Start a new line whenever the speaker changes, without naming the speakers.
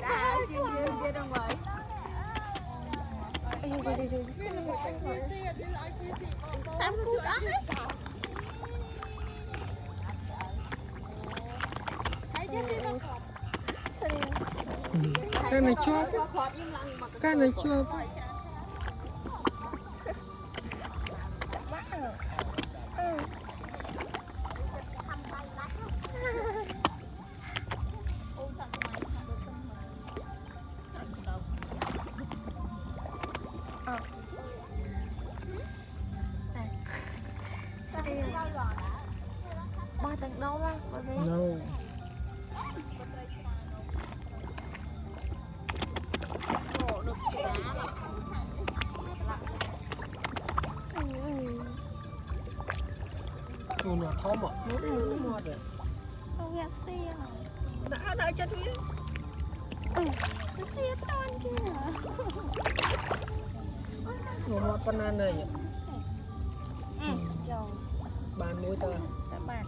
đã chưa đâu vậy sao phút đó
cái này chua cái này chua
ba tầng đâu á bởi vì
no.
được
Nó thơm ạ nó ngọt rồi
không nghe xe
đã chân đi
nó xe to kia
ngọt con ăn này
chồng
bàn muối tơ
các bạn